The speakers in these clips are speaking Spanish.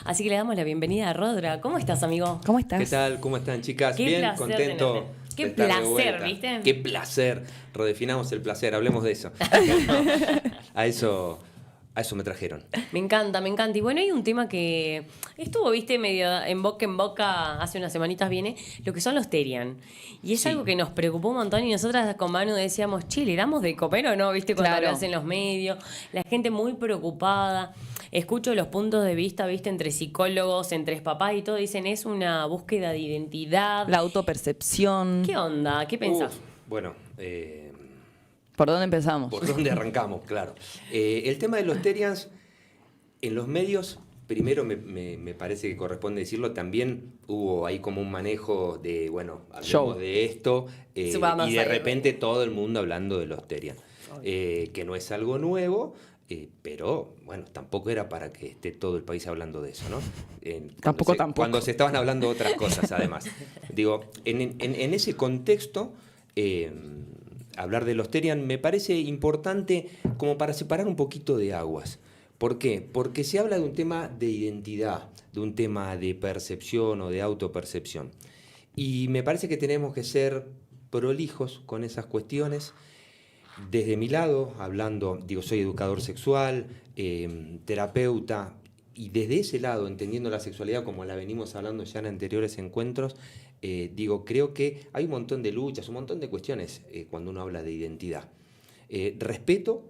Así que le damos la bienvenida a Rodra. ¿Cómo estás, amigo? ¿Cómo estás? ¿Qué tal? ¿Cómo están, chicas? Qué Bien, placer contento. tenerte. Qué de estar de placer, vuelta. ¿viste? Qué placer. Redefinamos el placer, hablemos de eso. A eso me trajeron. Me encanta, me encanta. Y bueno, hay un tema que estuvo, viste, medio en boca hace unas semanitas viene, lo que son los Terian. Y es Sí. algo que nos preocupó un montón y nosotras con Manu decíamos, che, ¿le damos de comer o no? Viste, cuando Claro. hablas en los medios, la gente muy preocupada. Escucho los puntos de vista, viste, entre psicólogos, entre papás y todo, dicen, es una búsqueda de identidad. La autopercepción. ¿Qué onda? ¿Qué pensás? Bueno, ¿Por dónde empezamos? ¿por dónde arrancamos? Claro. El tema de los Terians, en los medios, primero me parece que corresponde decirlo, también hubo ahí como un manejo de, bueno, hablemos Show. de esto, y Vamos de a- repente todo el mundo hablando de los Terians. Que no es algo nuevo, pero bueno, tampoco era para que esté todo el país hablando de eso, ¿no? Tampoco. Cuando se estaban hablando de otras cosas, además. Digo, en ese contexto, hablar de los Terian me parece importante como para separar un poquito de aguas. ¿Por qué? Porque se habla de un tema de identidad, de un tema de percepción o de autopercepción. Y me parece que tenemos que ser prolijos con esas cuestiones. Desde mi lado, hablando, digo, soy educador sexual, terapeuta, y desde ese lado, entendiendo la sexualidad como la venimos hablando ya en anteriores encuentros, digo, creo que hay un montón de luchas, un montón de cuestiones cuando uno habla de identidad. Respeto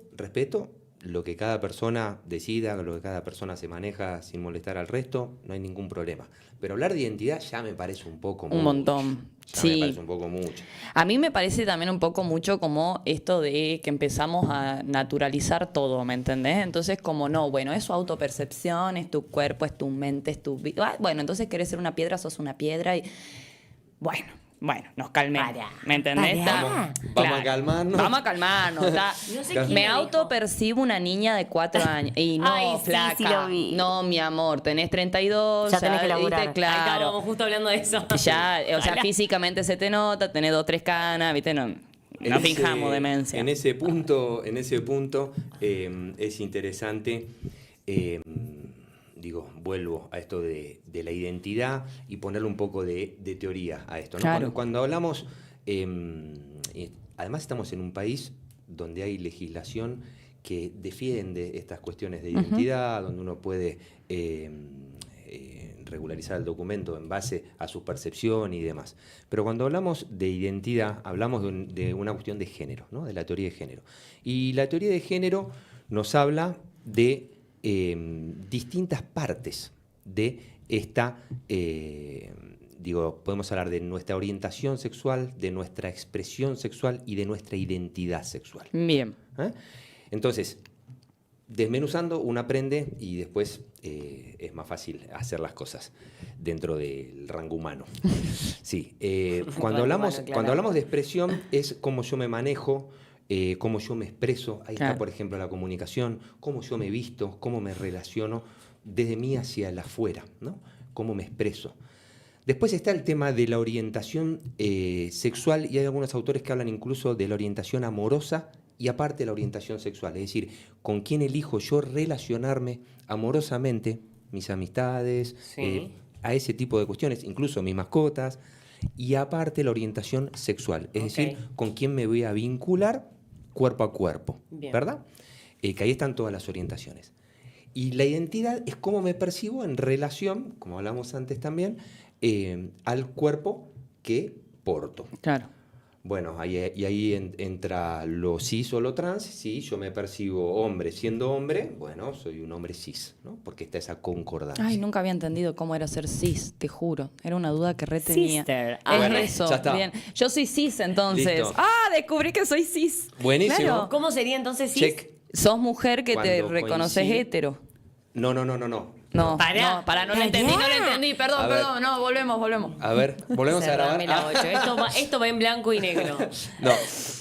lo que cada persona decida, lo que cada persona se maneja sin molestar al resto, no hay ningún problema. Pero hablar de identidad ya me parece un poco mucho. Un montón. Ya Sí. me parece un poco mucho. A mí me parece también un poco mucho como esto de que empezamos a naturalizar todo, ¿me entendés? Entonces como no, bueno, es su autopercepción, es tu cuerpo, es tu mente, es tu vida. Bueno, entonces querés ser una piedra, sos una piedra y bueno, nos calmemos. Pará, ¿Me entendés? pará. Vamos a calmarnos. Vamos a calmarnos. Está. No sé quién Me lo dijo. autopercibo una niña de 4 años. Y no, Ay, sí, flaca. sí lo vi. No, mi amor, tenés 32. Ya tenés que laburar. ¿viste? Ahí Claro. estábamos justo hablando de eso. Ya, o sea, Ojalá. físicamente se te nota, tenés 2 o 3 canas, ¿viste? No fijamos demencia. En ese punto es interesante, digo, vuelvo a esto de la identidad y ponerle un poco de teoría a esto, ¿no? Claro. Cuando hablamos, además estamos en un país donde hay legislación que defiende estas cuestiones de identidad, donde uno puede regularizar el documento en base a su percepción y demás. Pero cuando hablamos de identidad, hablamos de una cuestión de género, ¿no? De la teoría de género. Y la teoría de género nos habla de distintas partes de esta, podemos hablar de nuestra orientación sexual, de nuestra expresión sexual y de nuestra identidad sexual. Bien. ¿Eh? Entonces, desmenuzando, uno aprende y después es más fácil hacer las cosas dentro del rango humano. Sí, cuando hablamos de expresión es cómo yo me manejo, cómo yo me expreso. Ahí Claro. está, por ejemplo, la comunicación, cómo yo me visto, cómo me relaciono desde mí hacia el afuera, ¿no? Cómo me expreso. Después está el tema de la orientación sexual y hay algunos autores que hablan incluso de la orientación amorosa y aparte la orientación sexual, es decir, con quién elijo yo relacionarme amorosamente, mis amistades, Sí. a ese tipo de cuestiones, incluso mis mascotas, y aparte la orientación sexual, es Ok. decir, con quién me voy a vincular cuerpo a cuerpo, Bien. ¿verdad? Que ahí están todas las orientaciones. Y la identidad es cómo me percibo en relación, como hablamos antes también, al cuerpo que porto. Claro. Bueno, ahí entra lo cis o lo trans. Si yo me percibo hombre siendo hombre, bueno, soy un hombre cis, ¿no? Porque está esa concordancia. Ay, nunca había entendido cómo era ser cis, te juro. Era una duda que retenía. Sister. Es Ah, bueno, eso, ya está. bien. Yo soy cis entonces. Listo. Ah, descubrí que soy cis. Buenísimo. Claro. ¿Cómo sería entonces cis? Check. Sos mujer que te Cuando reconoces coincide- hetero. No. No, Pará. no lo entendí, A ver. Perdón, no, volvemos. A ver, volvemos a grabar. Cerrame la ocho. Esto va en blanco y negro. No,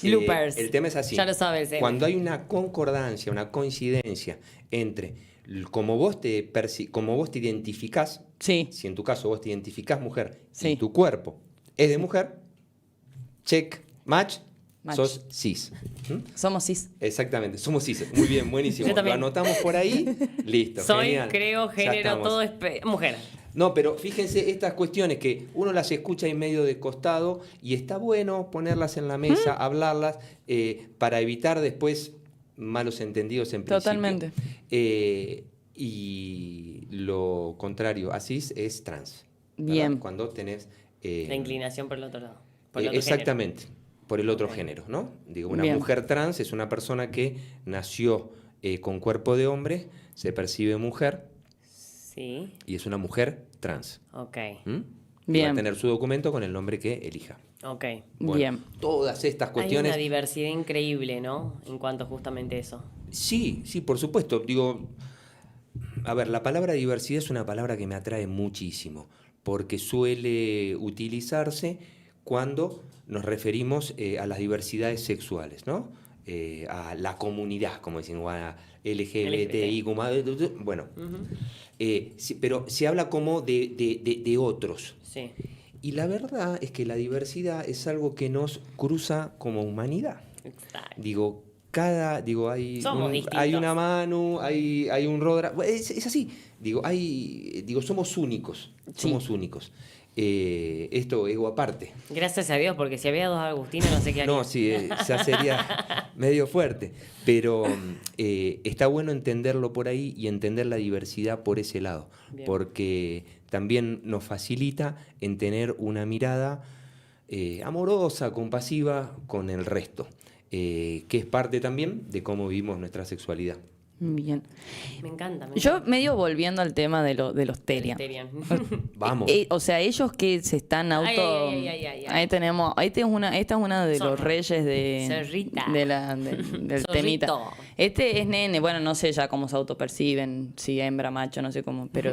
Bloopers. el tema es así. Ya lo sabes, Cuando hay una concordancia, una coincidencia entre cómo vos te identificás, Sí. si en tu caso vos te identificás mujer Sí. y tu cuerpo es de mujer, check, match, Macho. sos cis. Somos cis. Exactamente, somos cis. Muy bien, buenísimo. Yo Lo también. anotamos por ahí, listo. Soy, genial. creo, Ya género, estamos. todo es mujer. No, pero fíjense estas cuestiones que uno las escucha en medio de costado y está bueno ponerlas en la mesa, hablarlas, para evitar después malos entendidos en principio. Totalmente. Y lo contrario, así es trans. ¿verdad? Bien. Cuando tenés... La inclinación por el otro lado. Por el otro exactamente, por el otro Ok. género, ¿no? Digo, una Bien. mujer trans es una persona que nació con cuerpo de hombre, se percibe mujer Sí, y es una mujer trans. ok, ¿Mm? Y Bien. va a tener su documento con el nombre que elija. ok. Bueno, Bien. Todas estas Hay cuestiones... una diversidad increíble, ¿no? En cuanto a justamente eso. Sí, sí, por supuesto. Digo, a ver, la palabra diversidad es una palabra que me atrae muchísimo, porque suele utilizarse cuando nos referimos a las diversidades sexuales, ¿no? A la comunidad, como dicen, o a LGBTI, bueno, pero se habla como de otros. Sí. Y la verdad es que la diversidad es algo que nos cruza como humanidad. Exacto. Digo, hay, Somos hay una distintos. Manu, hay un Rodra. Es así. Digo, somos únicos. Somos únicos. Esto, ego aparte. Gracias a Dios, porque si había dos Agustinas no sé qué haría. No, sí, ya sería medio fuerte. Pero está bueno entenderlo por ahí y entender la diversidad por ese lado. Bien. Porque también nos facilita en tener una mirada amorosa, compasiva con el resto. Que es parte también de cómo vivimos nuestra sexualidad. Bien. Me encanta. Yo medio volviendo al tema de los Terian. Terian. Vamos. O sea, ellos que se están auto... Ay. Ahí tenemos... esta es una de Zorro. los reyes Zorrita. del Zorrito. temita. Este es nene, bueno, no sé ya cómo se autoperciben, si hembra, macho, no sé cómo, pero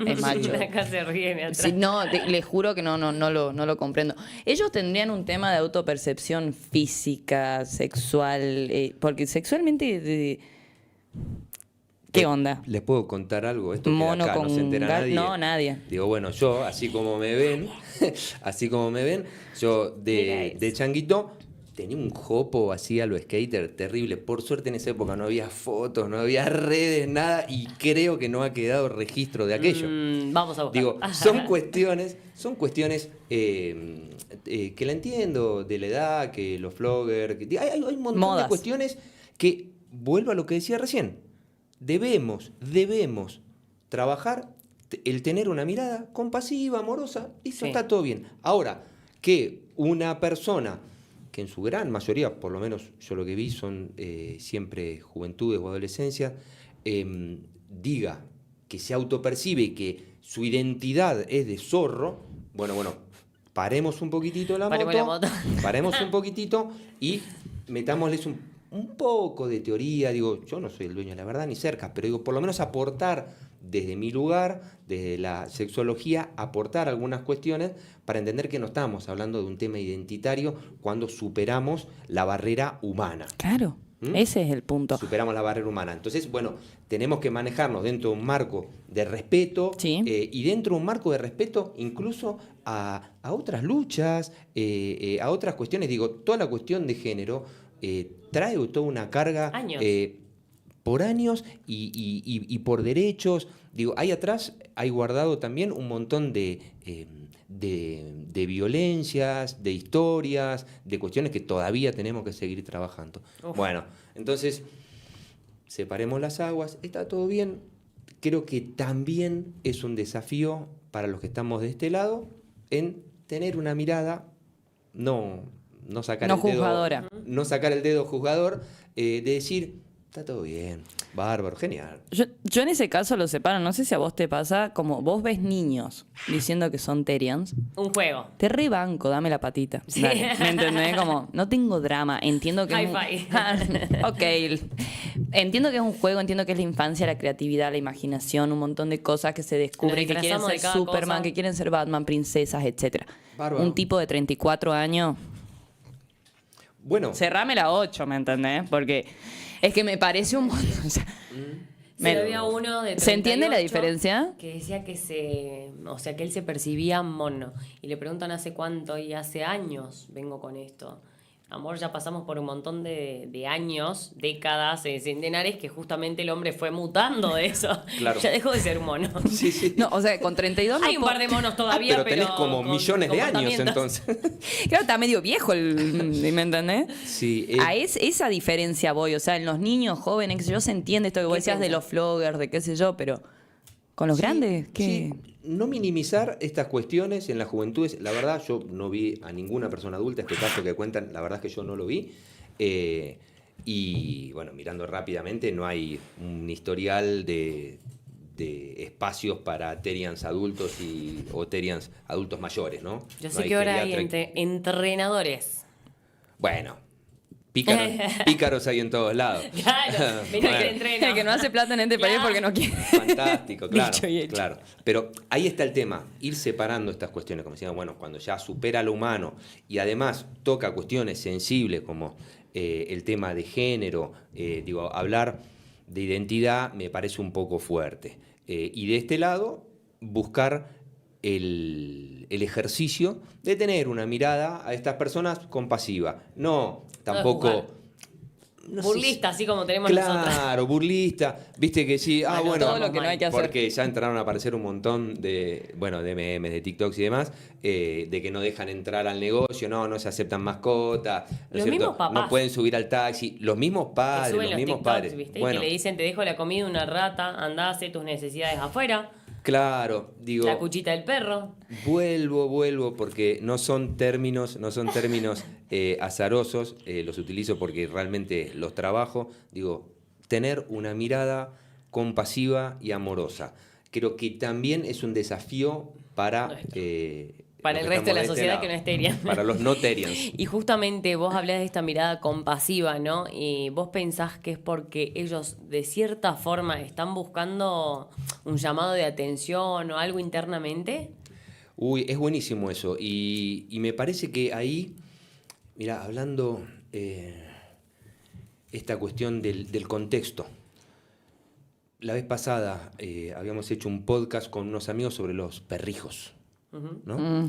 es macho. Acá se ríen atrás. Sí, no, les juro que no lo comprendo. Ellos tendrían un tema de autopercepción física, sexual, porque sexualmente... ¿Qué onda? ¿Les puedo contar algo? Esto Mono que acá con no se entera nadie. No, nadie. Digo, bueno, yo, así como me ven, yo Mira de eso. changuito tenía un jopo así a lo skater terrible. Por suerte en esa época no había fotos, no había redes, nada, y creo que no ha quedado registro de aquello. Vamos a buscar. Digo, son cuestiones que la entiendo, de la edad, que los vloggers, hay un montón Modas. de cuestiones que, vuelvo a lo que decía recién, debemos trabajar el tener una mirada compasiva, amorosa, y eso Sí. está todo bien. Ahora, que una persona, que en su gran mayoría, por lo menos yo lo que vi, son siempre juventudes o adolescencias, diga que se autopercibe y que su identidad es de zorro, bueno, paremos un poquitito Paremos la moto. paremos un poquitito y metámosles un poco de teoría. Digo, yo no soy el dueño de la verdad ni cerca, pero digo, por lo menos aportar desde mi lugar, desde la sexología, aportar algunas cuestiones para entender que no estamos hablando de un tema identitario cuando superamos la barrera humana. Claro, ese es el punto. Superamos la barrera humana. Entonces, bueno, tenemos que manejarnos dentro de un marco de respeto, Sí. y dentro de un marco de respeto incluso a otras luchas, a otras cuestiones. Digo, toda la cuestión de género trae toda una carga Años. por años y por derechos. Digo, ahí atrás hay guardado también un montón de violencias, de historias, de cuestiones que todavía tenemos que seguir trabajando. Uf. Bueno, entonces, separemos las aguas, está todo bien. Creo que también es un desafío para los que estamos de este lado en tener una mirada, no sacar No el dedo, juzgadora. no sacar el dedo juzgador, de decir, está todo bien, bárbaro, genial. Yo en ese caso lo separo, no sé si a vos te pasa, como vos ves niños diciendo que son Terians, Un juego. te rebanco, dame la patita. Sí. Dale, ¿me entendés? Como, no tengo drama, entiendo que Hi-fi. Ok, entiendo que es un juego, entiendo que es la infancia, la creatividad, la imaginación, un montón de cosas que se descubren, que quieren disfrazamos ser de cada Superman, cosa. que quieren ser Batman, princesas, etcétera. Bárbaro. Un tipo de 34 años, Bueno, cerrame la 8, ¿me entendés? Porque es que me parece un montón. O sea, Sí, había uno de 38 ¿Se entiende la diferencia? que decía que que él se percibía mono. Y le preguntan hace cuánto, y hace años vengo con esto. Amor, ya pasamos por un montón de años, décadas, centenares, que justamente el hombre fue mutando de eso. Claro. Ya dejó de ser un mono. Sí, sí. No, o sea, con 32 no Hay un par de monos todavía, pero tenés como con millones de años comportamientos. entonces. Claro, está medio viejo, ¿me entendés? Sí, A esa diferencia voy, o sea, en los niños jóvenes, qué sé yo, se entiende esto que vos ¿Qué decías de pensás? los floggers, de qué sé yo, pero con los Sí, grandes, ¿qué? sí. No minimizar estas cuestiones en las juventudes. La verdad, yo no vi a ninguna persona adulta, este caso que cuentan, la verdad es que yo no lo vi. Y bueno, mirando rápidamente, no hay un historial de espacios para Terians adultos o Terians adultos mayores, ¿no? Yo No sé que ahora hay geriatra. entrenadores. Bueno, pícaros hay en todos lados. Claro, vení que te entreno. El que no hace plata en este país Claro. porque no quiere. Fantástico, claro, Dicho y hecho. claro. Pero ahí está el tema, ir separando estas cuestiones, como decíamos, bueno, cuando ya supera lo humano y además toca cuestiones sensibles como el tema de género, hablar de identidad me parece un poco fuerte. Y de este lado, buscar el ejercicio de tener una mirada a estas personas compasiva. No, tampoco... jugar. no sé Burlista, así como tenemos Claro, nosotros. burlista. Viste que sí, bueno, todo lo que no hay que hacer. porque ya entraron a aparecer un montón de memes, de TikToks y demás, de que no dejan entrar al negocio, no se aceptan mascotas, ¿no es Los cierto? mismos papás. No pueden subir al taxi. Los mismos Que padres, suben los los mismos TikToks, padres. ¿viste? Bueno, Que le dicen, te dejo la comida una rata, andá, hace tus necesidades afuera. claro, digo, La cuchita del perro. vuelvo, porque no son términos azarosos, los utilizo porque realmente los trabajo. Digo, tener una mirada compasiva y amorosa. Creo que también es un desafío para... Para los el que resto de la estamos sociedad este que no lado. es Terian. Para los no Terians. Y justamente vos hablás de esta mirada compasiva, ¿no? Y vos pensás que es porque ellos de cierta forma están buscando un llamado de atención o algo internamente. Uy, es buenísimo eso. Y me parece que ahí, mira, hablando esta cuestión del contexto. La vez pasada habíamos hecho un podcast con unos amigos sobre los perrijos, ¿no?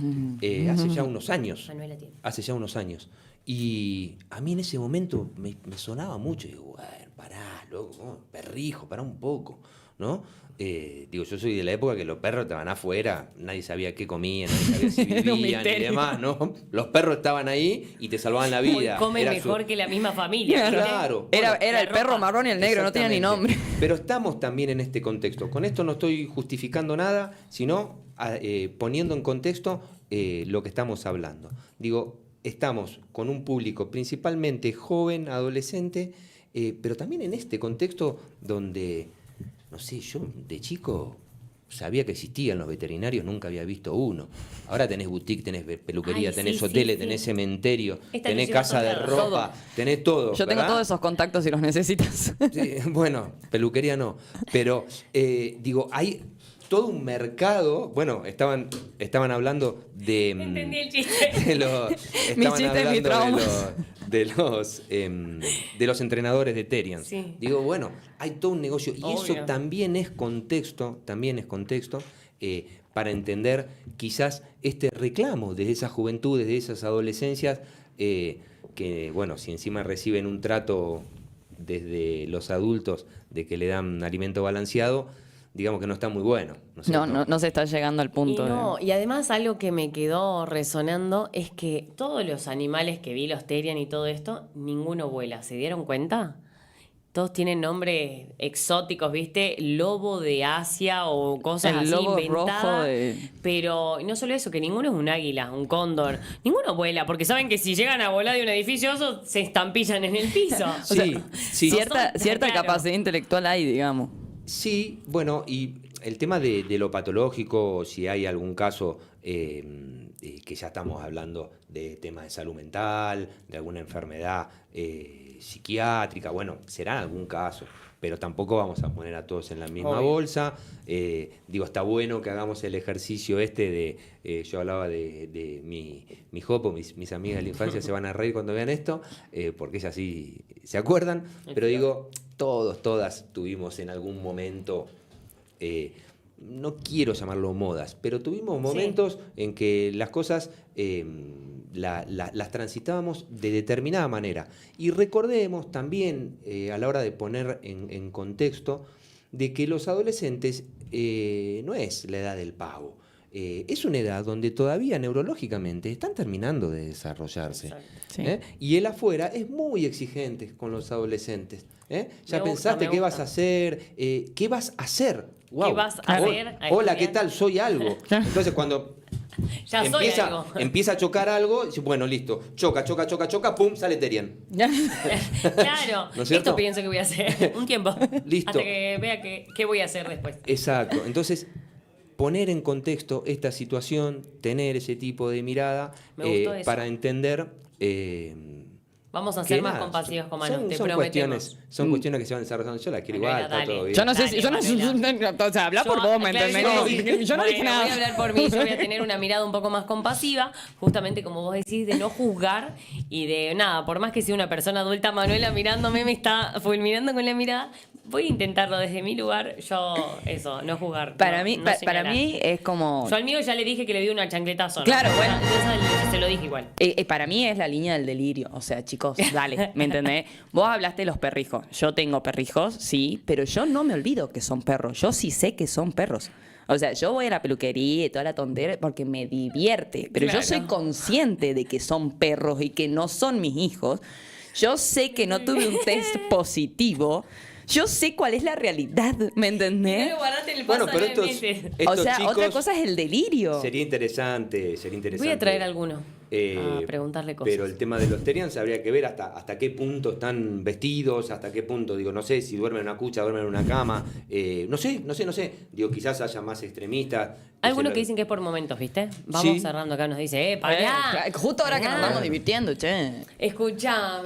Hace ya unos años. Manuela tiene. Hace ya unos años. Y a mí en ese momento me sonaba mucho. Digo, bueno, pará, loco, perrijo, pará un poco, ¿no? Yo soy de la época que los perros estaban afuera, nadie sabía qué comían, nadie sabía si Era un vivían y misterio. demás, ¿no? Los perros estaban ahí y te salvaban la Hoy vida. come Era mejor que la misma familia. ¿viste? Claro. Era Bueno, el la perro ropa. marrón y el negro, no tenía ni nombre. Exactamente. Pero estamos también en este contexto. Con esto no estoy justificando nada, sino poniendo en contexto lo que estamos hablando. Digo, estamos con un público principalmente joven, adolescente, pero también en este contexto donde, no sé, yo de chico sabía que existían los veterinarios, nunca había visto uno. Ahora tenés boutique, tenés peluquería, Ay, tenés sí, hoteles, sí, tenés sí. cementerio, Esta tenés ilusión casa de total. ropa, tenés todo. Yo tengo ¿verdad? todos esos contactos si los necesitas. Sí, bueno, peluquería no, pero hay todo un mercado. Bueno, estaban hablando de Entendí el chiste. Mi estaban chiste, mi hablando trauma. de los entrenadores de Terians. Sí. Digo, bueno, hay todo un negocio y eso Obvio. también es contexto, para entender quizás este reclamo de esas juventudes, de esas adolescencias, que, bueno, si encima reciben un trato desde los adultos de que le dan alimento balanceado, digamos que no está muy bueno. ¿no es cierto? No se está llegando al Y, punto. no, y además algo que me quedó resonando es que todos los animales que vi, los Terian y todo esto, ninguno vuela. ¿Se dieron cuenta? Todos tienen nombres exóticos, ¿viste? Lobo de Asia o cosas El así lobo inventadas. rojo de- Pero no solo eso, que ninguno es un águila, un cóndor. Ninguno vuela, porque saben que si llegan a volar de un edificio oso, se estampillan en el piso. Sí, sí. Cierta Claro. capacidad intelectual hay, digamos. Sí, bueno, y el tema de lo patológico, si hay algún caso que ya estamos hablando de temas de salud mental, de alguna enfermedad psiquiátrica, bueno, será algún caso, pero tampoco vamos a poner a todos en la misma Obvio. bolsa. Está bueno que hagamos el ejercicio yo hablaba de mi jopo, mis amigas de la infancia se van a reír cuando vean esto, porque ellas sí se acuerdan, pero digo, todas tuvimos en algún momento, no quiero llamarlo modas, pero tuvimos momentos en que las cosas las transitábamos de determinada manera. Y recordemos también, a la hora de poner en contexto, de que los adolescentes no es la edad del pavo. Es una edad donde todavía neurológicamente están terminando de desarrollarse. Sí. Y el afuera es muy exigente con los adolescentes. Ya Me pensaste gusta. qué vas a hacer, qué vas a hacer. Wow. ¿Qué vas a hacer? Hola, ¿qué tal? Soy algo. Entonces cuando Ya soy algo. empieza a chocar algo, dice, bueno, listo, choca, pum, sale Terian. Claro, ¿No es cierto? esto pienso que voy a hacer un tiempo. Listo. Hasta que vea qué voy a hacer después. Exacto. Entonces, poner en contexto esta situación, tener ese tipo de mirada Me gustó eso. para entender. Vamos a que ser más nada, compasivos con Manu, te son prometemos. cuestiones que se van desarrollando. Yo la quiero igual, está Dale. todo bien. Yo no sé Dale, si. Yo no Manuela. o sea, habla por vos, ¿me Claro, entendés? Yo no dije bueno, nada. voy a hablar por mí, yo voy a tener una mirada un poco más compasiva, justamente como vos decís, de no juzgar y de nada, por más que sea una persona adulta, Manuela mirándome me está fulminando con la mirada, voy a intentarlo desde mi lugar, no juzgar. Para no- mí, no para señalar. mí es como. Yo al mío ya le dije que le di una chancletazo. ¿no? Claro, bueno. Eso se lo dije igual. Para mí es la línea del delirio. O sea, chicos, dale, ¿me entendés? Vos hablaste de los perrijos. Yo tengo perrijos, sí, pero yo no me olvido que son perros. Yo sí sé que son perros. O sea, yo voy a la peluquería y toda la tontera porque me divierte. Pero Claro. yo soy consciente de que son perros y que no son mis hijos. Yo sé que no tuve un test positivo. Yo sé cuál es la realidad, ¿me entendés? No lo guardaste en el Bueno, pasado pero nueve meses. O estos sea, chicos, otra cosa es el delirio. sería interesante. Voy a traer alguno a preguntarle cosas. Pero el tema de los Terians habría que ver hasta qué punto están vestidos, hasta qué punto, digo, no sé si duermen en una cucha, duermen en una cama, no sé. Digo, quizás haya más extremistas. Algunos que dicen que es por momentos, ¿viste? Vamos Sí. cerrando acá, nos dice, pará. Justo ahora que nos pará. estamos divirtiendo, che. Escucha.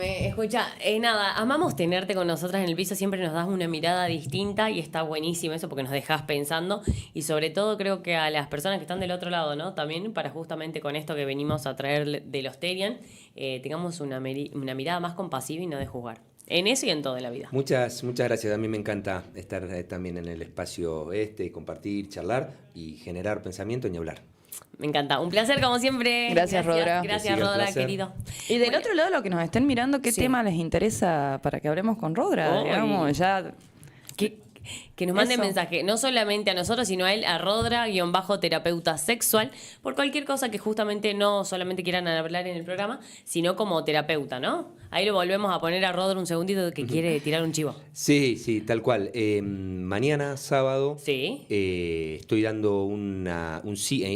Nada, amamos tenerte con nosotras en el piso, siempre nos das una mirada distinta y está buenísimo eso porque nos dejas pensando y sobre todo creo que a las personas que están del otro lado, ¿no? También para justamente con esto que venimos a traer de los Terian, tengamos una mirada más compasiva y no de juzgar. En eso y en todo en la vida. Muchas gracias. A mí me encanta estar también en el espacio compartir, charlar y generar pensamiento ni hablar. Me encanta. Un placer como siempre. Gracias, Rodra. Gracias, Que siga el Rodra, placer. querido. Y del Bueno, otro lado, lo que nos estén mirando, ¿qué Sí. tema les interesa para que hablemos con Rodra? Ay. Digamos, ya. Que nos manden Eso. mensaje, no solamente a nosotros, sino a él, a Rodra-terapeuta sexual, por cualquier cosa que justamente no solamente quieran hablar en el programa, sino como terapeuta, ¿no? Ahí lo volvemos a poner a Rodra un segundito que quiere tirar un chivo. Sí, tal cual. Mañana, sábado, Sí. estoy dando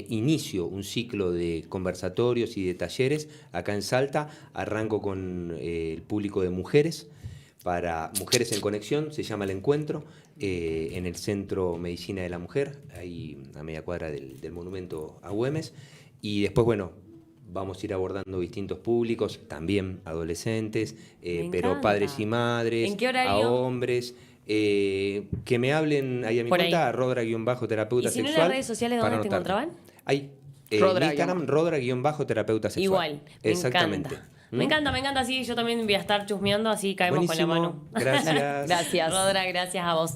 inicio un ciclo de conversatorios y de talleres acá en Salta. Arranco con el público de mujeres, para Mujeres en Conexión, se llama el encuentro, en el Centro Medicina de la Mujer, ahí a media cuadra del monumento a Güemes. Y después, bueno, vamos a ir abordando distintos públicos, también adolescentes, Me pero encanta. padres y madres, ¿En qué horario? a hombres. Que me hablen ahí a mi Por cuenta, ahí. Rodra-terapeuta ¿Y si no en sexual. las redes sociales, para dónde te anotarme. encontraban? Ahí. Rodra- En Instagram, Rodra-terapeuta sexual. Igual, me Exactamente. encanta. ¿Mm? Me encanta, sí, yo también voy a estar chusmeando, así caemos con la Buenísimo. mano. Gracias. Gracias. Rodra, gracias a vos.